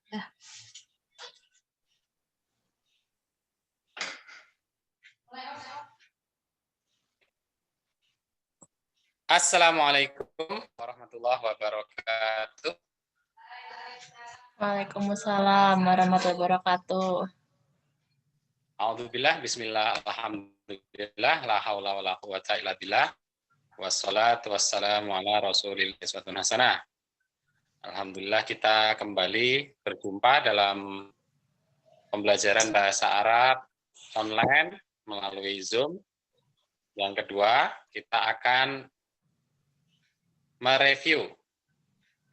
Dah. Assalamualaikum warahmatullahi wabarakatuh. Waalaikumsalam warahmatullahi wabarakatuh. A'udzubillah, bismillah, alhamdulillah, la haula wala quwata illa billah. Wassalatu wassalamu ala rasulillah iswatun hasanah. Alhamdulillah kita kembali berjumpa dalam pembelajaran bahasa Arab online melalui Zoom. Yang kedua, kita akan mereview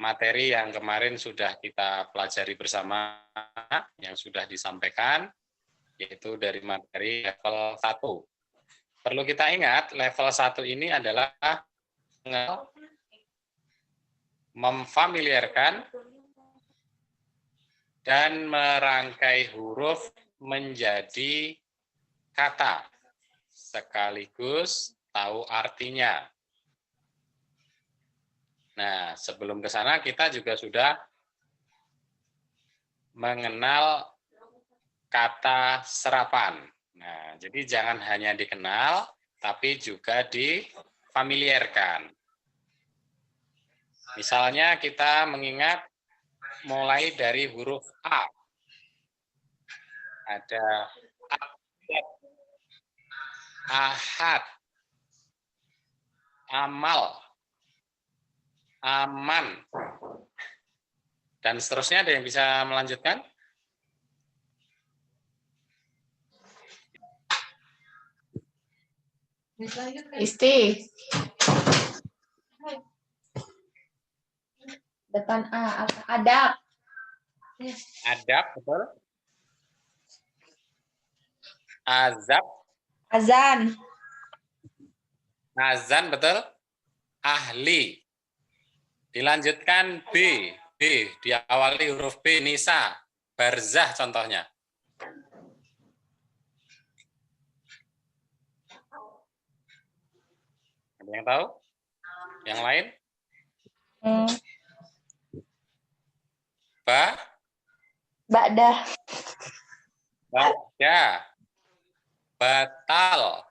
materi yang kemarin sudah kita pelajari bersama, yang sudah disampaikan, yaitu dari materi level 1. Perlu kita ingat, level 1 ini adalah memfamiliarkan dan merangkai huruf menjadi kata, sekaligus tahu artinya. Nah, sebelum ke sana kita juga sudah mengenal kata serapan. Nah, jadi jangan hanya dikenal, tapi juga difamiliarkan. Misalnya kita mengingat mulai dari huruf A. Ada ahad, amal, aman, dan seterusnya. Ada yang bisa melanjutkan? Isti. Depan A, adab. Adab, betul. Azab. Azan. Azan, betul. Ahli. Dilanjutkan B. B, diawali huruf B, nisa. Barzah contohnya. Ada yang tahu? Yang lain? Ba'dah. Ba'da. Batal.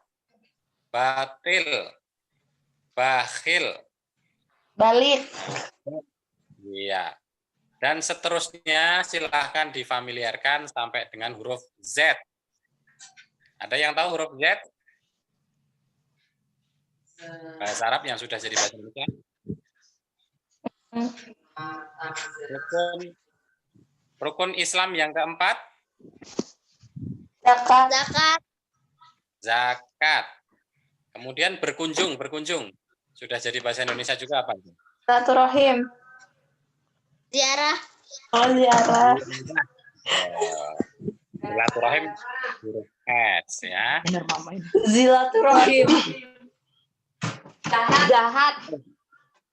Batil. Bakhil. Balik. Iya. Dan seterusnya silahkan difamiliarkan sampai dengan huruf Z. Ada yang tahu huruf Z? Bahasa Arab yang sudah jadi bahasa Indonesia. Rukun Islam yang keempat? Zakat. Zakat. Kemudian berkunjung. Sudah jadi bahasa Indonesia juga apa? Silaturahim. Ziarah. Oh, ziarah. Silaturahim huruf S ya. Zilaturahim. Jahat.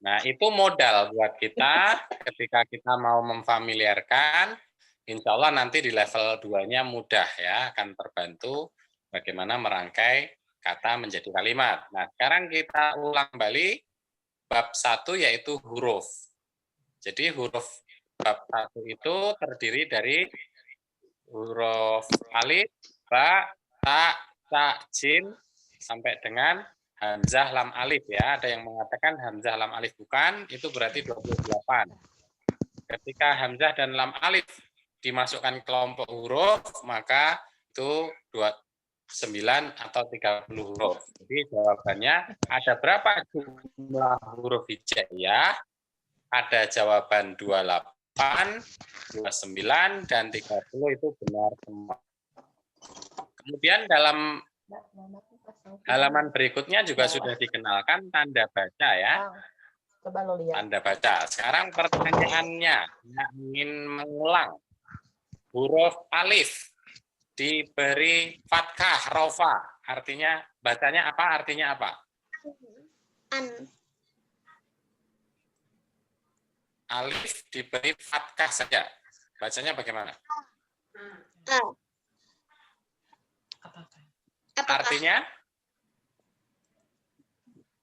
Nah, itu modal buat kita ketika kita mau memfamiliarkan. Insya Allah nanti di level 2-nya mudah ya, akan terbantu bagaimana merangkai kata menjadi kalimat. Nah, sekarang kita ulang kembali bab 1 yaitu huruf. Jadi huruf bab 1 itu terdiri dari huruf alif, ba, ta, ca, jim, sampai dengan hamzah lam alif ya. Ada yang mengatakan hamzah lam alif bukan, itu berarti 28. Ketika hamzah dan lam alif dimasukkan kelompok huruf, maka itu 29 atau 30 huruf. Jadi jawabannya ada berapa jumlah huruf hijaiyah? Ada jawaban 28, 29, dan 30 itu benar semua. Kemudian dalam halaman berikutnya juga sudah dikenalkan tanda baca ya. Coba lo lihat. Tanda baca. Sekarang pertanyaannya, ingin mengulang. Huruf alif diberi fathah, rofa. Artinya, bacanya apa? Artinya apa? Alif diberi fathah saja. Bacanya bagaimana? Artinya?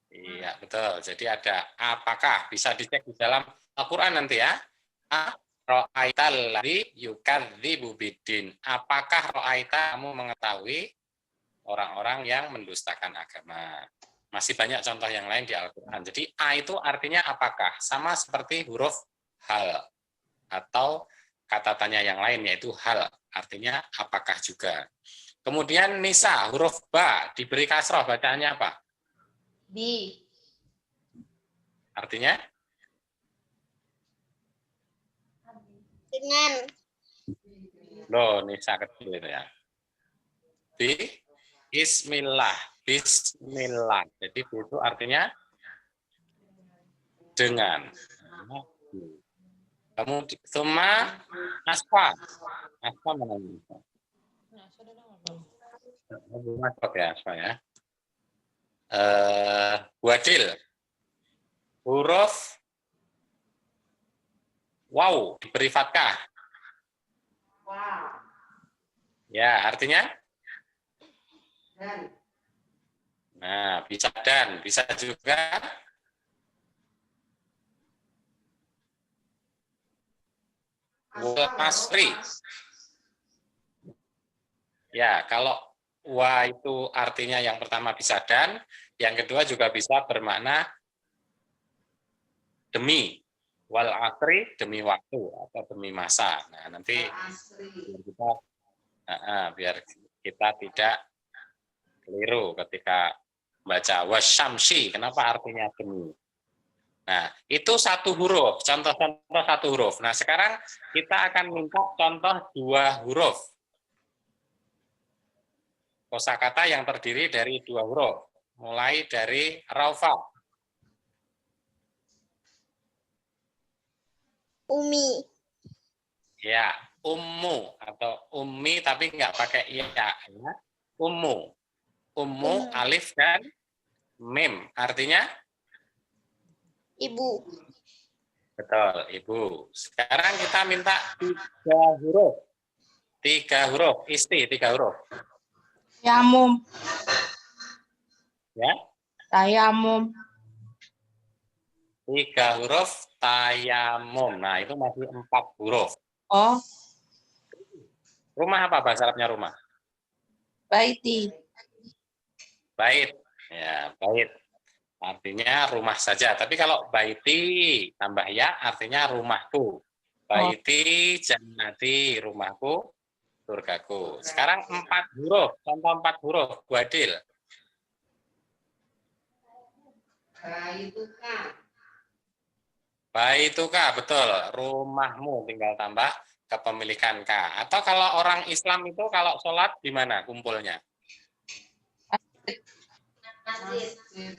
Iya, betul. Jadi ada apakah. Bisa dicek di dalam Al-Quran nanti ya. Ra'aital ladzi yukadzibu biddin. Apakah ra'aita kamu mengetahui orang-orang yang mendustakan agama? Masih banyak contoh yang lain di Al-Qur'an. Jadi a itu artinya apakah? Sama seperti huruf hal atau kata tanya yang lain yaitu hal, artinya apakah juga. Kemudian nisa, huruf ba diberi kasroh, bacaannya apa? Di. Artinya? Dengan. Loh, nisa kecil itu ya. Bismillah, bismillah. Jadi itu artinya dengan. Kemudian summa asfa. Asfa mana ini? Masuk ya, asfa ya. Wadil. Huruf wow diberi fathah. Wow. Ya, artinya? Dan. Nah, bisa dan, bisa juga wal asri. Ya, kalau wa itu artinya yang pertama bisa dan, yang kedua juga bisa bermakna demi. Wal asri demi waktu atau demi masa. Nah, nanti biar kita tidak keliru ketika baca wasyamsi. Kenapa artinya demi? Nah, itu satu huruf, contoh-contoh satu huruf. Nah, sekarang kita akan minta contoh dua huruf. Kosakata yang terdiri dari dua huruf. Mulai dari raufa. Umi. Ya, ummu atau ummi tapi nggak pakai iya ya. Ummu. Ummu, alif dan mim. Artinya? Ibu. Betul, ibu. Sekarang kita minta tiga huruf. Tiga huruf, tiga huruf. Tayamum. Ya. Tayamum. Tiga huruf tayamum. Nah, itu masih 4 huruf. Oh, Rumah apa bahasa Arabnya rumah? baiti. Bait. Ya, bait. Artinya rumah saja. Tapi kalau baiti tambah ya artinya rumahku. Baiti jannati, rumahku, surgaku. Sekarang 4 huruf. Contoh 4 huruf. Wadil. Baituka, betul. Rumahmu, tinggal tambah kepemilikan K. Atau kalau orang Islam itu kalau sholat di mana kumpulnya? Masjid.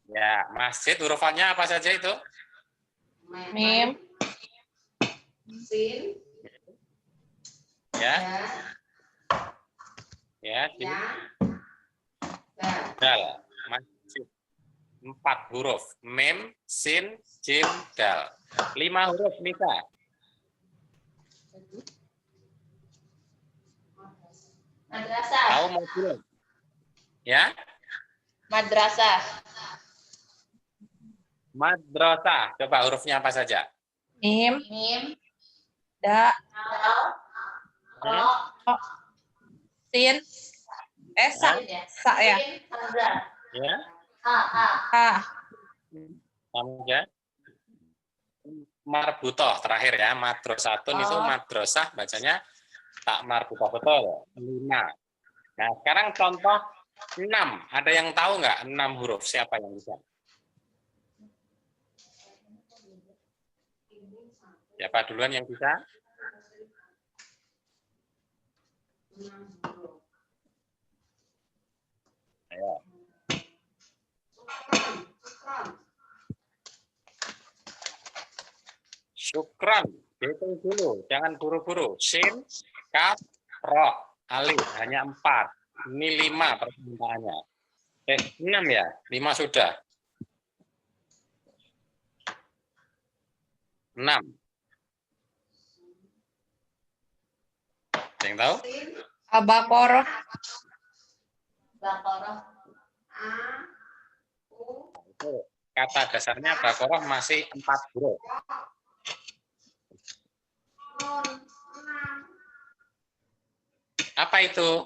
Ya, masjid hurufannya apa saja itu? Mim. Sin. Ya. Ya, sin. Dal. Masjid. 4 huruf. Mim, sin, jim, dal. 5 huruf Nisa. Madrasah. Tahu mau belum? Ya? Madrasah. Madrasah. Coba hurufnya apa saja? Mim. Mim. Da. Ro. Sin. Sa. Sa ya. Ya? A. Kamu ya? Marbutoh terakhir ya. Madrasatun itu madrasah bacanya tak marbutoh, betul. 5. Nah, sekarang contoh 6. Ada yang tahu nggak 6 huruf? Siapa yang bisa? Siapa duluan yang bisa? Ayo. Syukran. Hitung dulu. Jangan buru-buru. Sin, kaf, ro, alif. Hanya 4. Ini 5 permintaannya. 6 ya? 5 sudah. 6. Ada yang tahu? Al-Baqarah. Itu kata dasarnya Baqarah masih 4 huruf. apa itu?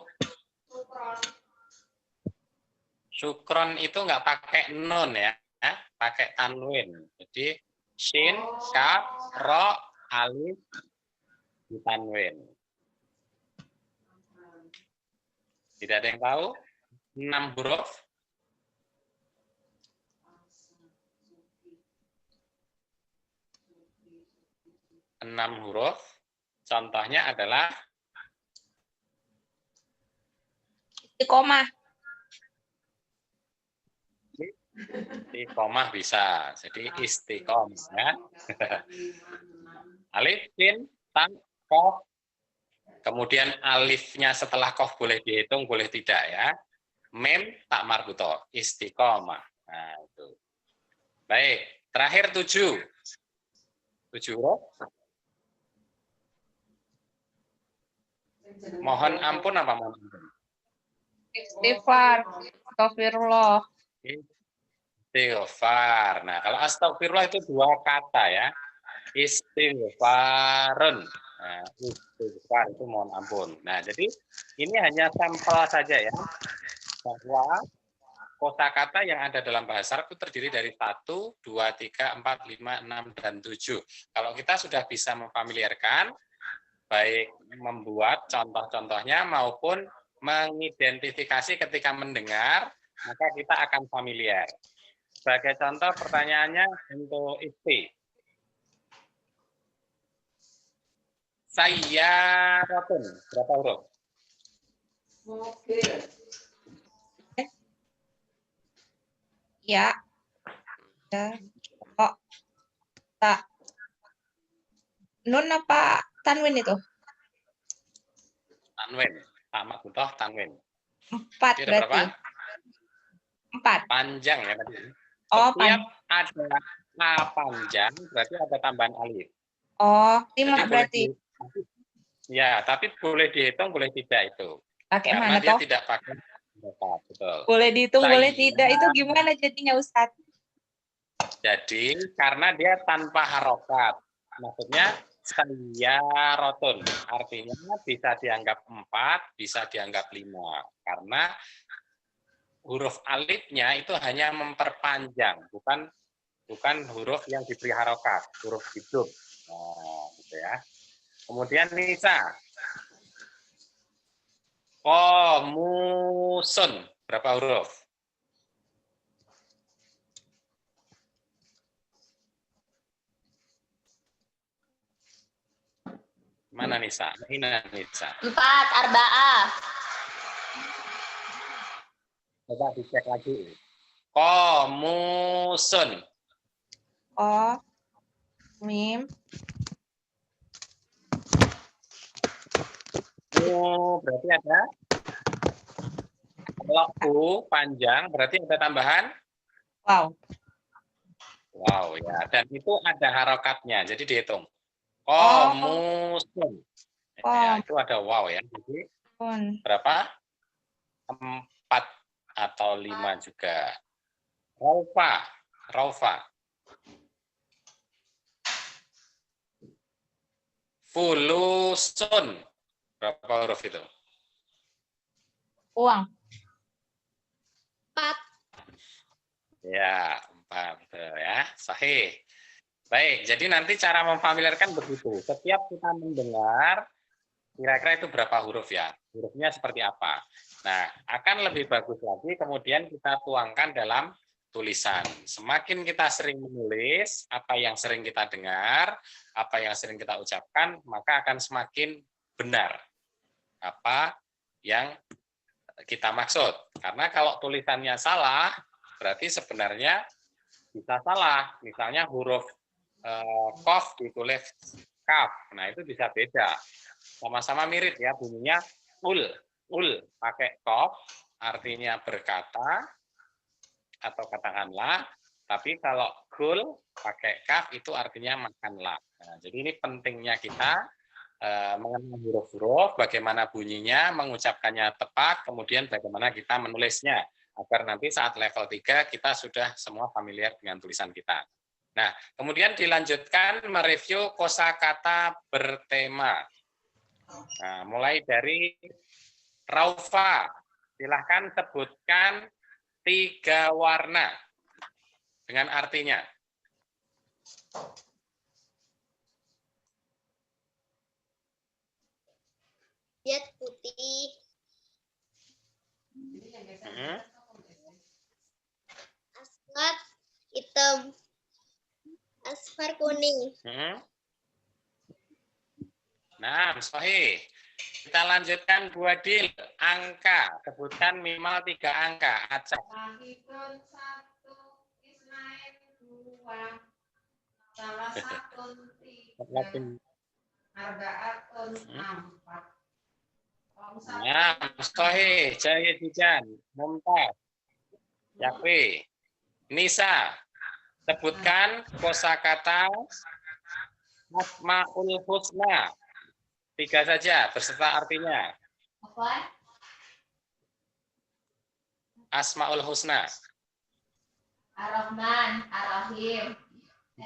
Syukron itu nggak pakai nun ya, pakai tanwin. Jadi shin, kaf, ro, alif, tanwin. Tidak ada yang tahu? 6 huruf. 6 huruf. Contohnya adalah Istiqomah. istiqomah bisa. Jadi istiqomah ya. Alif, sin, ta, kof. Kemudian alifnya setelah kof boleh dihitung, boleh tidak ya. Mem tak marbuto, istiqomah. Nah, itu. Baik, terakhir 7. 7 huruf. Mohon ampun apa mohon ampun? Istighfar. Astagfirullah. Istighfar. Nah, kalau astagfirullah itu 2 kata ya. Istighfarun. Nah, istighfar itu mohon ampun. Nah, jadi ini hanya sampel saja ya. Bahwa kosakata yang ada dalam bahasa Arab itu terdiri dari 1, 2, 3, 4, 5, 6, dan 7. Kalau kita sudah bisa memfamiliarkan, baik membuat contoh-contohnya maupun mengidentifikasi ketika mendengar, maka kita akan familiar. Sebagai contoh pertanyaannya untuk isti. Sayyaratun, berapa huruf? Ya. Ya. Oh. Tak. Nun apa tanwin itu? Tanwin. Sama butuh tanwin. 4 Jadi ada berarti. berapa? 4. Panjang ya tadi. Oh, Setiap ada A panjang berarti ada tambahan alif. Oh, 5 Jadi berarti. Ya, tapi boleh dihitung, boleh tidak itu. Pakai Karena mana dia toh? tidak pakai harokat, betul. Boleh dihitung, boleh Saya- tidak. Itu gimana jadinya, Ustadz? Jadi karena dia tanpa harokat, maksudnya sayyaratun, artinya bisa dianggap 4, bisa dianggap 5. Karena huruf alifnya itu hanya memperpanjang, bukan huruf yang diberi harokat, huruf hidup. Nah, gitu ya. Kemudian Nisa, Qomusun, berapa huruf? Mana Nisa? Mana Nisa? 4, arba'ah. Coba dicek lagi. Qomusun. Oh, mim. Berarti ada. Kalau U panjang, berarti ada tambahan. Wow. Wow, ya. Dan itu ada harokatnya, jadi dihitung. Oh. Qomusun. Ya, itu ada wow ya. Jadi berapa? 4 atau 5 juga. Raufa. Fulusun. Berapa huruf itu? Uang. 4. Ya, 4. Betul ya. Sahih. Baik, jadi nanti cara memfamiliarkan begitu. Setiap kita mendengar, kira-kira itu berapa huruf ya? Hurufnya seperti apa? Nah, akan lebih bagus lagi kemudian kita tuangkan dalam tulisan. Semakin kita sering menulis, apa yang sering kita dengar, apa yang sering kita ucapkan, maka akan semakin benar apa yang kita maksud. Karena kalau tulisannya salah, berarti sebenarnya bisa salah. Misalnya huruf kof ditulis kaf. Nah, itu bisa beda. Sama-sama mirip ya bunyinya ul pakai kof artinya berkata atau katakanlah, tapi kalau kul pakai kaf itu artinya makanlah. Nah, jadi ini pentingnya kita mengenal huruf-huruf, bagaimana bunyinya, mengucapkannya tepat, kemudian bagaimana kita menulisnya agar nanti saat level 3 kita sudah semua familiar dengan tulisan kita. Nah, kemudian dilanjutkan mereview kosakata bertema. Nah, mulai dari Raufa, silahkan sebutkan 3 warna dengan artinya. Abyad putih. Aswad hitam. Asfar kuning. Nah, sahih. Kita lanjutkan Bu Adil. Angka, sebutkan minimal 3 angka. Acak. Wahidun 1, Ismail 2, salah satu 3, Arbaatun 4. Nah, sahih. Jaya Jijan. Mumtaz. Yakfi. Nisa, sebutkan kosakata Asmaul Husna. 3 saja beserta artinya. Apa? Asmaul Husna. Ar-Rahman, Ar-Rahim.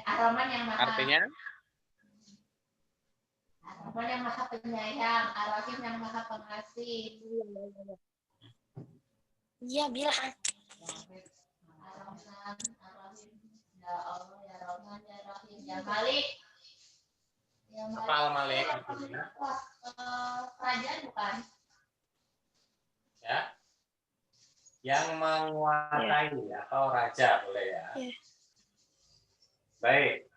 Ar-Rahman yang maha. Artinya? Ar-Rahman yang maha penyayang, Ar-Rahim yang maha pengasih. Iya, bilang. Ar-Rahman, Ar-Rahim. Ya Allah, ya Rahman, ya Rahim, ya Malik. Ya Apa Al-Malik artinya? Kerajaan bukan? Ya. Yang menguasai atau raja boleh ya. Baik.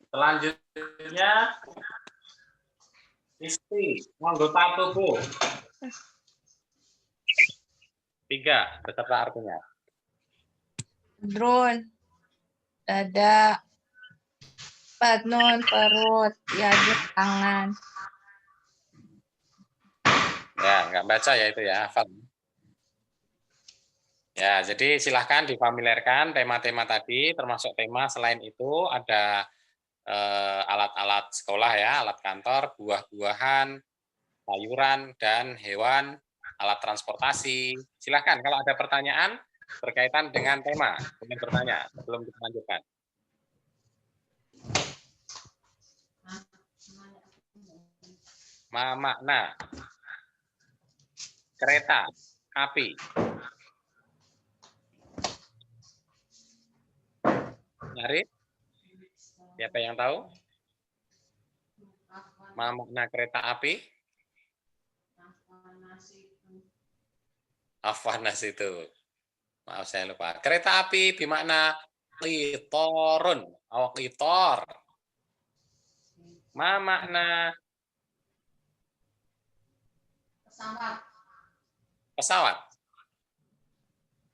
Selanjutnya istri, anggota tubuh. 3 beserta artinya. Drone, dada, badnun, perut, yadun, tangan. Ya, nggak baca ya itu ya, hafal. Ya, jadi silahkan difamiliarkan tema-tema tadi, termasuk tema selain itu ada alat-alat sekolah ya, alat kantor, buah-buahan, sayuran, dan hewan, alat transportasi. Silahkan kalau ada pertanyaan berkaitan dengan tema, ingin bertanya sebelum kita lanjutkan. Makna kereta api. Nyari? Siapa yang tahu? Makna kereta api? Afanas itu. Maaf saya lupa. Kereta api bermakna qitorun atau qitor. Ma makna Pesawat. pesawat?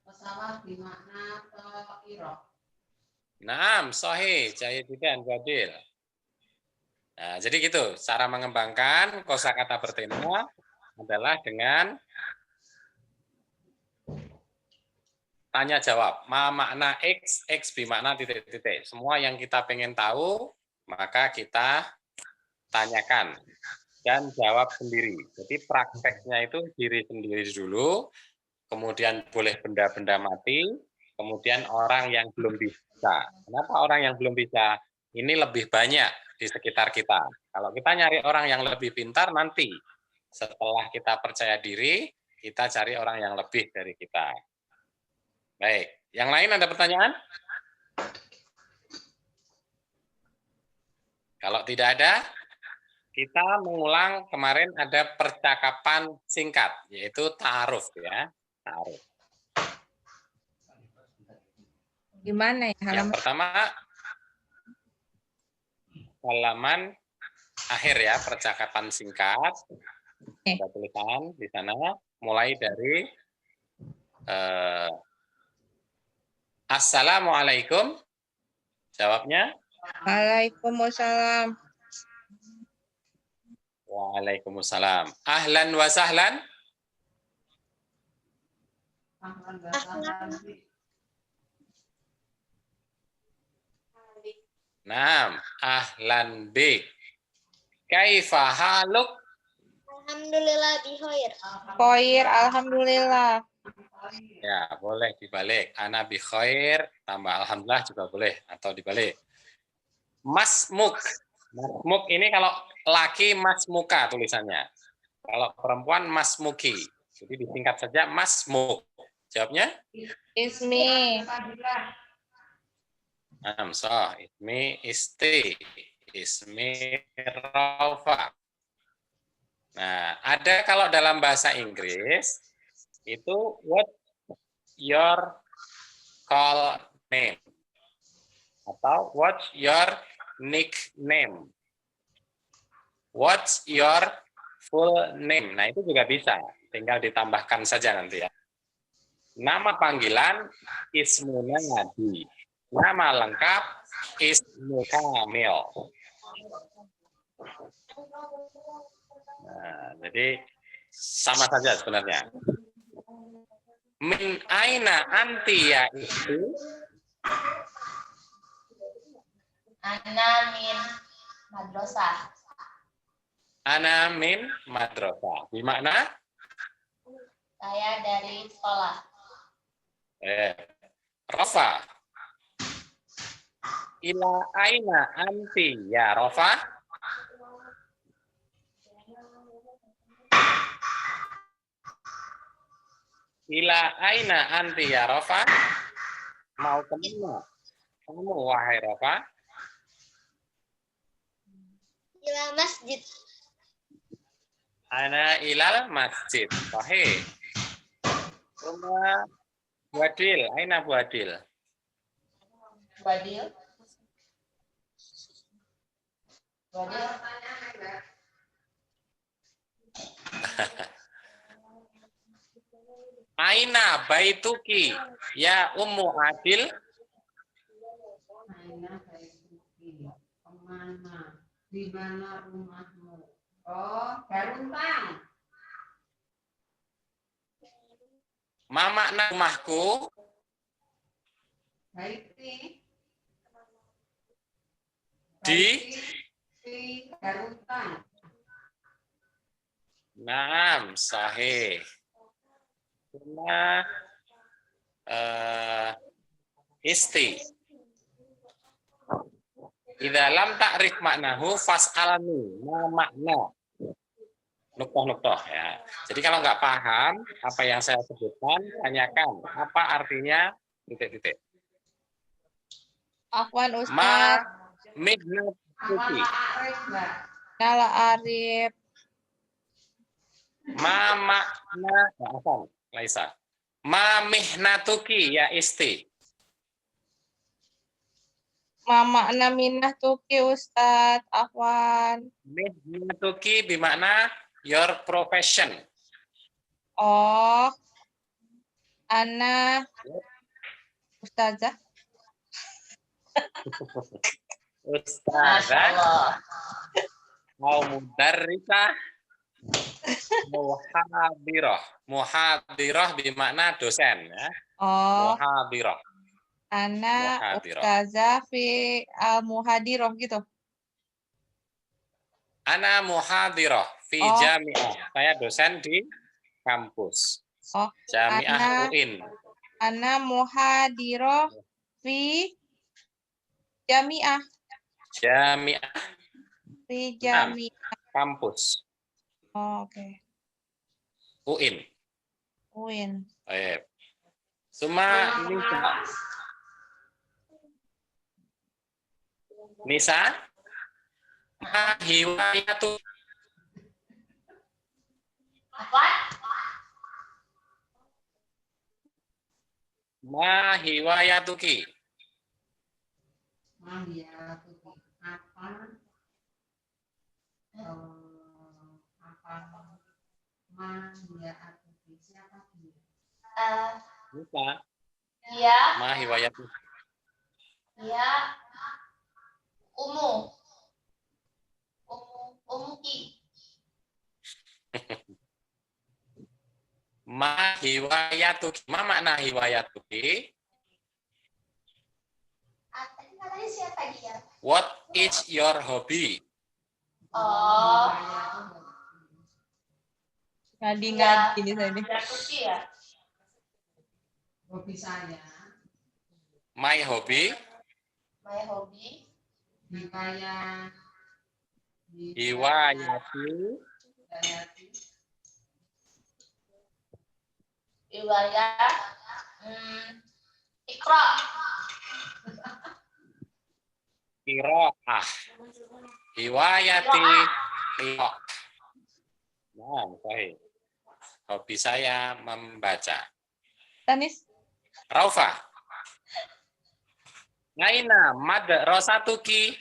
Pesawat bermakna ta'irah. Naam, sahih, Jahididan, Badil. Nah, jadi gitu, cara mengembangkan kosakata bertema adalah dengan tanya jawab. Ma makna X, X bermakna titik-titik. Semua yang kita pengen tahu, maka kita tanyakan dan jawab sendiri. Jadi prakteknya itu diri sendiri dulu, kemudian boleh benda-benda mati, kemudian orang yang belum bisa. Kenapa orang yang belum bisa? Ini lebih banyak di sekitar kita. Kalau kita nyari orang yang lebih pintar, nanti setelah kita percaya diri, kita cari orang yang lebih dari kita. Baik, yang lain ada pertanyaan? Kalau tidak ada, kita mengulang kemarin ada percakapan singkat, yaitu ta'aruf ya. Ta'aruf. Gimana ya Yang halaman? pertama, halaman akhir ya, percakapan singkat. Ada tulisan di sana, mulai dari Assalamualaikum. Jawabnya? Waalaikumsalam. Waalaikumsalam. Ahlan wa sahlan. Naam, ahlan bik. Kaifa haluk? Alhamdulillah bikhair. Khair, alhamdulillah. Ya, boleh dibalik. Ana bi khair, tambah alhamdulillah juga boleh atau dibalik. Masmuk. Masmuk ini kalau laki masmuka tulisannya. Kalau perempuan masmuki. Jadi disingkat saja masmuk. Jawabnya? Ismi. So, ismi isti. Ismi Rafa. Nah, ada kalau dalam bahasa Inggris itu what your call name atau what's your nickname. What's your full name. Nah, itu juga bisa. Tinggal ditambahkan saja nanti ya. Nama panggilan Ismuna Ngadi. Nama lengkap Ismu Kamil. Nah, jadi sama saja sebenarnya. Min aina anti ya itu? Ana min madrasah. Ana min madrasah. Di mana? Saya dari sekolah. Rafa. Ila aina anti ya Rafa? Ila aina anti ya Rafa? Mau kemana? Kamu wahai Rafa? Ila masjid. Ana ilal masjid. Sahih. Rumah Buadil. Aina Buadil. Badil. Badil. Aina baituki ya Ummu Adil. Aina baituki. Kemana? Di mana rumahmu? Oh, Garuntang. Ma makna rumahku? Baiti. Di? Di Garuntang. Naam, sahih. Rumah isti. Idza lam ta'rif maknahu fas'alni ma makna. Nuktah-nuktah ya. Jadi kalau nggak paham apa yang saya sebutkan, tanyakan apa artinya titik-titik. Afwan Ma Ustaz. mihnatuki. Arif, Mbak. Nala Arif. Ma makna afwan, Laisa. Ma mihnatuki ya isti. Mama minah tuki Ustaz. Afwan. Mihnatuki bermakna your profession. Oh. Ana. Ustazah. Ustazah, Masyaallah. mau mudarrisah, muhadirah. Muhadirah bermakna dosen ya. Oh. Muhadirah. Ana Muhadirah. Ustazah fi al-muhadirah gitu. Ana muhadirah fi Oh. jami'ah. Saya dosen di kampus. Oh, Jami'ah Ana- UIN. Ana muhadirah fi jami'ah. Jami'ah Fi jami'ah. kampus Oh, oke. UIN. Uin. Baik. Suma Nisa. Ma hiwayatu. Apa? Ma hiwayatuki. Mahia Tuti. Apa? Apa? Mahia Tuti. Siapa dia? Nisa. Dia, Ma hiwayatuki. dia Umu. Umuki. Ma hiwayatuki. Ma makna hiwayatuki? Tadi katanya siapa dia? What is your hobby? Oh, Ngadi-ngadi di sini. Berarti ya. Hobi saya. My hobby? My hobby. Hikayat. Hiwayatu. Hikayat. riwayat Iqra. Qiraah. Riwayati qiraah. Nah, baik. Hobi saya membaca. Tanis. Raufa. Aina madrasatuki?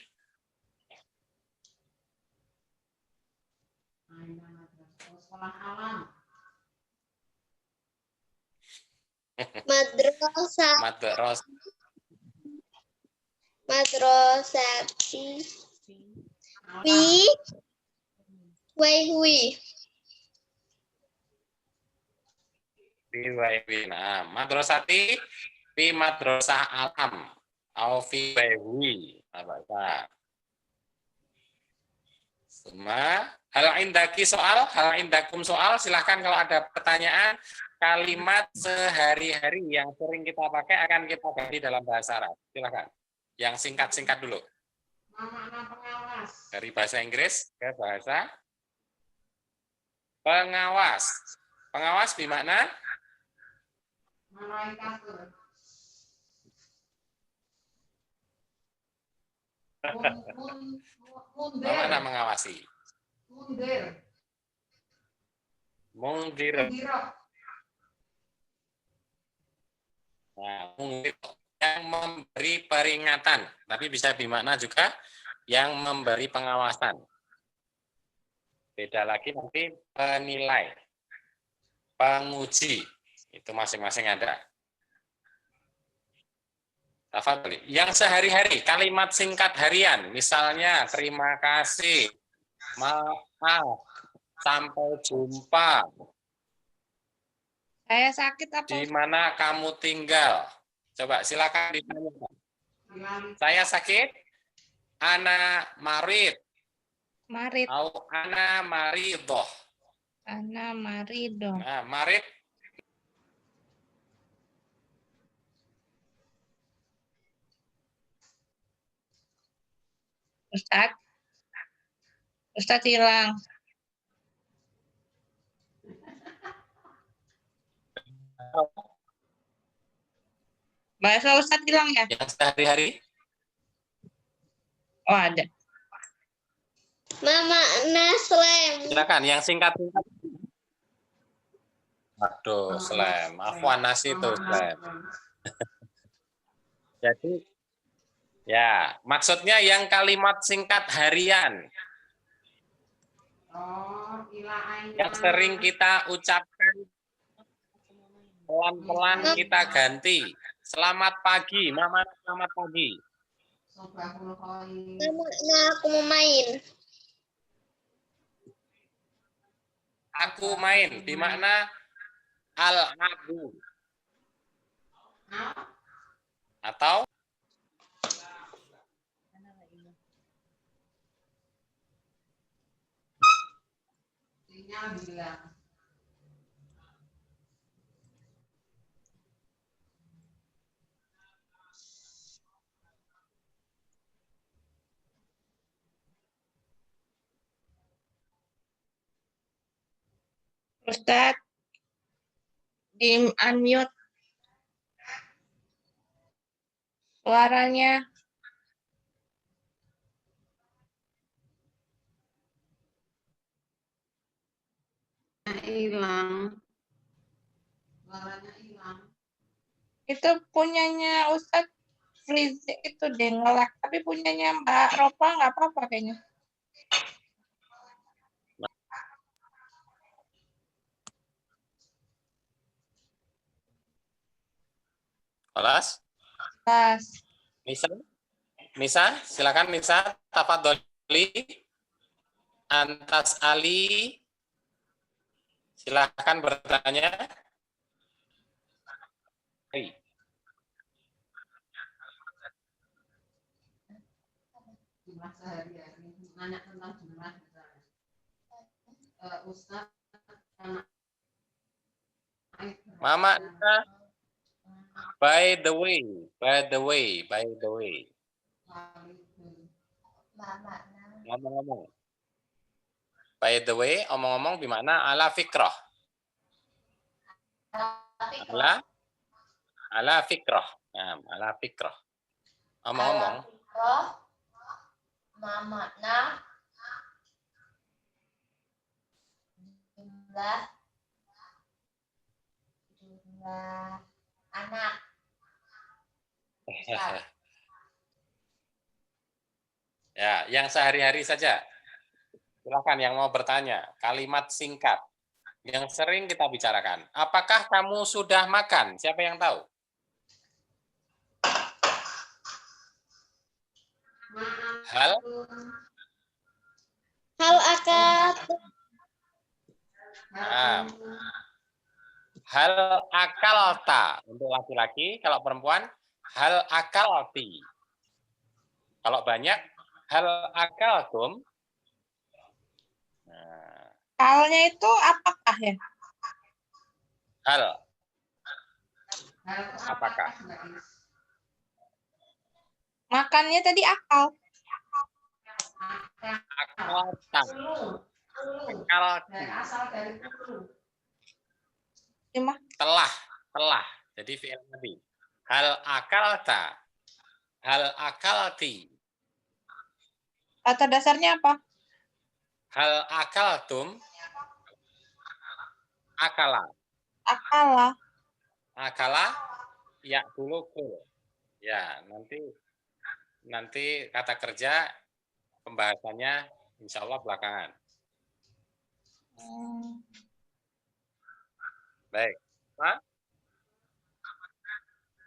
Aina madrasah sekolah alam. Madrasah. Madrasati. Fi. Waihui. Nah, madrasati fi madrasah alam atau fi waiwi. Apa? Semua. Hal indaki soal, hal indakum soal. Silahkan kalau ada pertanyaan. Kalimat sehari-hari yang sering kita pakai akan kita ganti dalam bahasa Arab. Silahkan. Yang singkat-singkat dulu. Makna pengawas. Dari bahasa Inggris ke bahasa pengawas. Pengawas bermakna Malaikatul. mana mengawasi? Mundir. Mungdir. Nah, mungdir yang memberi peringatan, tapi bisa bermakna juga yang memberi pengawasan. Beda lagi nanti penilai, penguji, itu masing-masing ada. Tafadhali. Yang sehari-hari, kalimat singkat harian, misalnya terima kasih, maaf, sampai jumpa. Saya sakit apa? Di mana kamu tinggal? Coba silakan ditanyakan. Saya sakit, ana marid, Marid. atau ana maridoh. Ana marido. Nah, marid Ustadz hilang. Bahasa Ustadz hilang ya? yang sehari-hari. Oh, ada. Mama slam. Silakan yang singkat-singkat. Aduh, slam. Afwan nasi itu slam. Jadi ya, maksudnya yang kalimat singkat harian Oh, ila aina. yang sering kita ucapkan pelan-pelan kita ganti. Selamat pagi, Mama, selamat pagi. Sobahul khair. Mama aku mau main. Aku main, di makna al-abu. Atau Sinyal bilang. Ustadz di unmute suaranya. Hilang. Suaranya hilang. Itu punyanya Ustadz Frizi itu deh ngelak, tapi punyanya Mbak Ropa nggak apa-apa kayaknya. Kelas? Pas. Nisa, silakan Nisa, tafadholi. Antas Ali, silakan bertanya. Jumlah sehari-hari. Nanya tentang jumlah misalnya. Ustaz, anak. Mama, Nisa. By the way. Ngomong-ngomong. By the way, omong-omong gimana? Ala fikrah. Ala ala fikrah. Nah, ala fikrah. Omong-omong. Mamakna jumlah anak. Misal. Ya, yang sehari-hari saja. Silakan yang mau bertanya. Kalimat singkat yang sering kita bicarakan. Apakah kamu sudah makan? Siapa yang tahu? Hal Hal akad. Nah, hal akalta untuk laki-laki, kalau perempuan hal akalti. Kalau banyak hal akaltum. Nah, Halnya itu apakah ya? hal Hal itu Apakah? Mbak Is? Makannya tadi akal. akalta, Ulu. akalti. Dari asal dari ulu. Cuma Telah. Jadi fi'il madhi. Hal akalta, hal akalti, kata dasarnya apa? hal akaltum, akala, Akala. akala, ya dulu kul. Ya, nanti kata kerja pembahasannya insya Allah belakangan. Baik. Pak,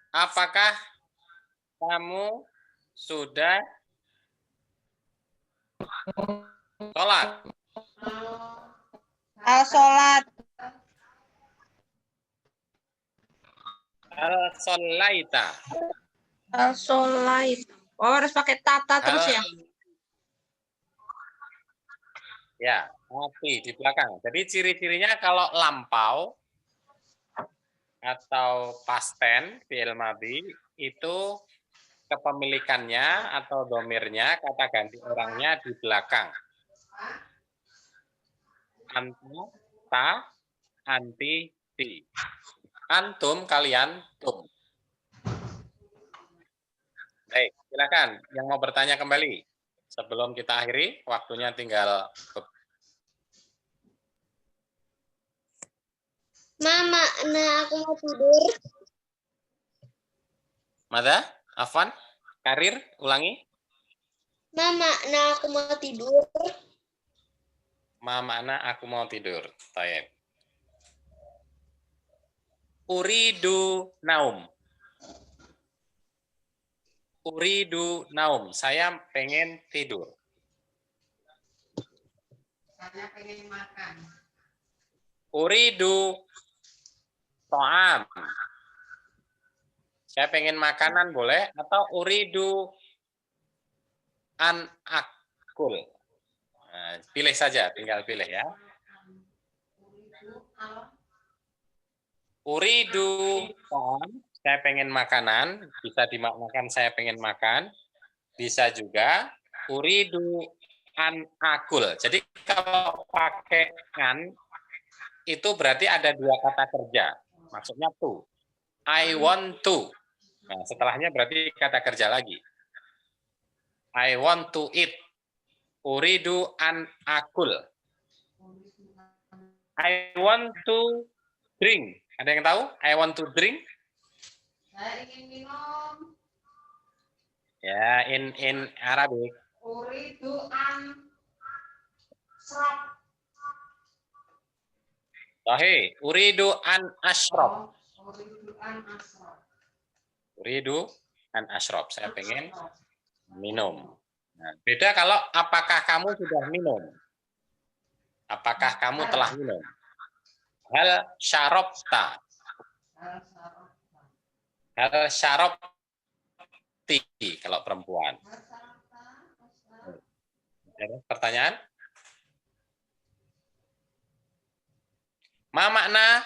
apakah kamu sudah sholat? Al sholat. Al sholaita. Al sholat. Oh, harus pakai tata terus ya? Ya, mati di belakang. Jadi ciri-cirinya kalau lampau atau past tense fi'il madhi itu kepemilikannya atau domirnya, kata ganti orangnya di belakang. Antum, ta, anti, ti. Antum, kalian, tum. Baik, silakan. Yang mau bertanya kembali. Sebelum kita akhiri, waktunya tinggal. Mama, nah aku mau tidur. Mada? Afwan? Karir? Ulangi. Mama, nah aku mau tidur. Ma makna aku mau tidur. Taib. Uridu naum. Uridu naum. Saya pengen tidur. Saya pengen makan. Uridu to'am. Saya pengen makanan boleh, atau uridu an akul. Nah, pilih saja, tinggal pilih ya. Uridu to'am. Saya pengen makanan, bisa dimaknakan saya pengen makan. Bisa juga uridu an akul. Jadi kalau pakai an itu berarti ada dua kata kerja. Maksudnya to. I want to. Nah, setelahnya berarti kata kerja lagi. I want to eat. Uridu an akul. I want to drink. Ada yang tahu? I want to drink? Saya ingin minum. Ya, in Arabic. Uridu an srab. Sahih. Uridu an ashrab. Uridu an asrab. Uridu an ashrab. Saya pengen minum. Nah, beda kalau apakah kamu sudah minum? Apakah kamu telah minum? Hal syarabta. Hal syarabti kalau perempuan. Ada pertanyaan? Ma makna?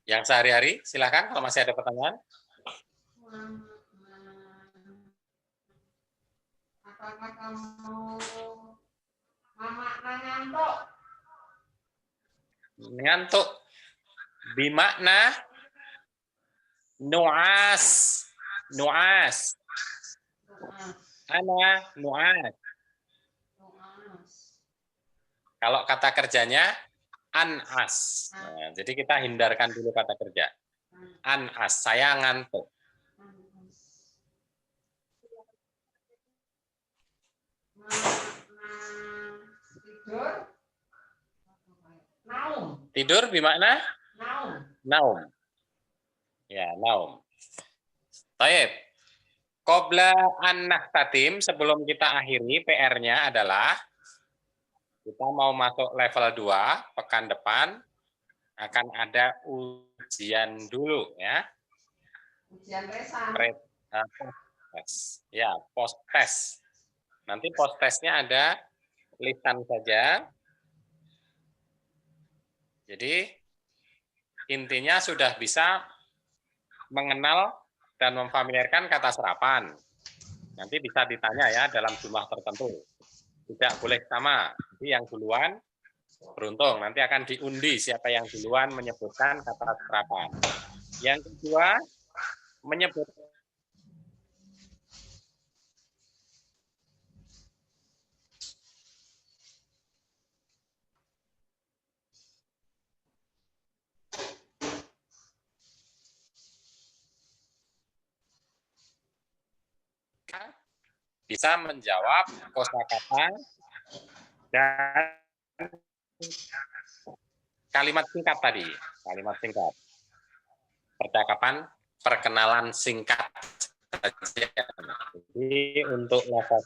Yang sehari-hari, silakan kalau masih ada pertanyaan. Apakah kamu mama ngantuk? Ngantuk. Bimakna nu'as. Nu'as. Ana nu'as. Kalau kata kerjanya anas. Nah, jadi kita hindarkan dulu kata kerja. Anas, saya ngantuk. Tidur? Naum. Tidur bimakna Naum. naum. Ya, naum. Baik. Qabla an nahtatim, sebelum kita akhiri, PR-nya adalah kita mau masuk level 2, pekan depan akan ada ujian dulu ya. Ujian lesan. Ya, post test. Nanti post testnya ada lisan saja. Jadi intinya sudah bisa mengenal dan memfamiliarkan kata serapan. Nanti bisa ditanya ya dalam jumlah tertentu. Tidak boleh sama. Jadi yang duluan beruntung. Nanti akan diundi siapa yang duluan menyebutkan kata serapan. Yang kedua, menyebut bisa menjawab kosakata dan kalimat singkat tadi, kalimat singkat. Percakapan perkenalan singkat saja. Jadi untuk level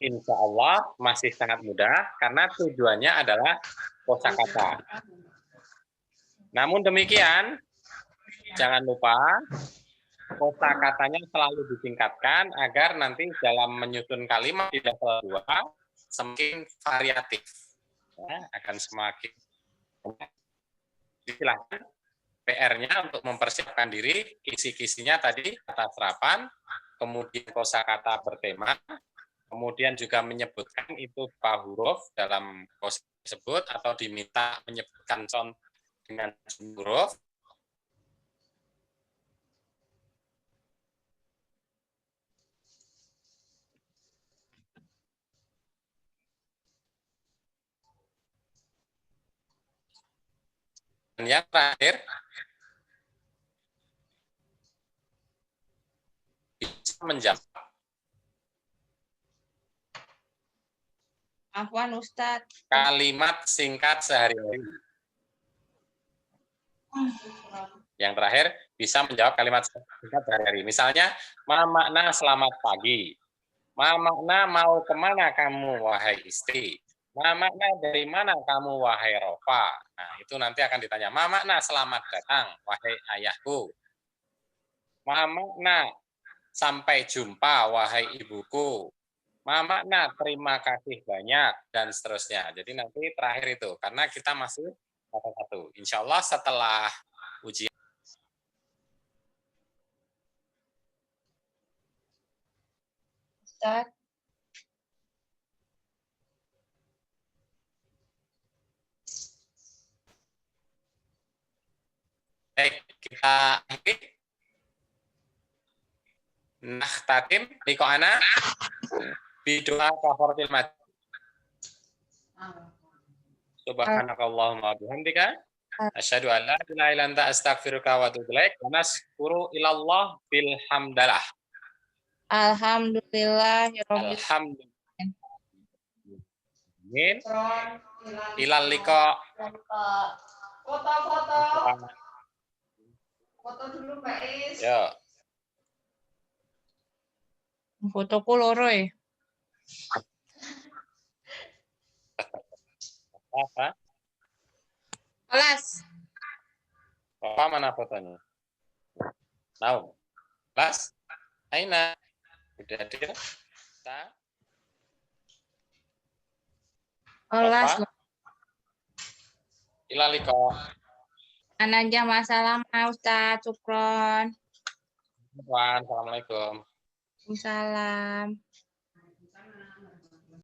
1 insya Allah masih sangat mudah karena tujuannya adalah kosakata. Namun demikian, jangan lupa kosakatanya selalu ditingkatkan agar nanti dalam menyusun kalimat di level 2 semakin variatif. Ya, akan semakin silahkan PR-nya untuk mempersiapkan diri, kisi-kisinya tadi kata serapan, kemudian kosakata bertema, kemudian juga menyebutkan itu berupa huruf dalam kosa tersebut atau diminta menyebutkan contoh dengan huruf. Dan yang terakhir, bisa menjawab. Afwan Ustadz. Kalimat singkat sehari-hari. Yang terakhir, bisa menjawab kalimat singkat sehari-hari. Misalnya, ma makna selamat pagi. Ma makna mau kemana kamu, wahai istri? Ma makna dari mana kamu, wahai Rofa? Nah, itu nanti akan ditanya. Ma makna selamat datang, wahai ayahku. Ma makna sampai jumpa, wahai ibuku. Ma makna terima kasih banyak, dan seterusnya. Jadi nanti terakhir itu, karena kita masih satu. Insya Allah setelah ujian. Ustadz. Baik, kita akhiri. Nahtatim liqa'ana bidoa kafartil majid. Subhanakallahumma bihamdika asyhadu an la ilaha illa anta astaghfiruka wa atubu ilaik. Wa nasykuru ilallah bil hamdalah. Alhamdulillahirabbil Alhamdulillah. Amin. Ilal liqa. Foto-foto. Foto dulu Mbak Is. Ya. Fotoku loro ya. Apa? Kelas. Apa mana fotonya? Tahu. Kelas? Aina. Udah hadir? Kelas. Ilal liqa. Anaja masalah Ustadz. Syukron. Assalamualaikum. Waalaikumsalam.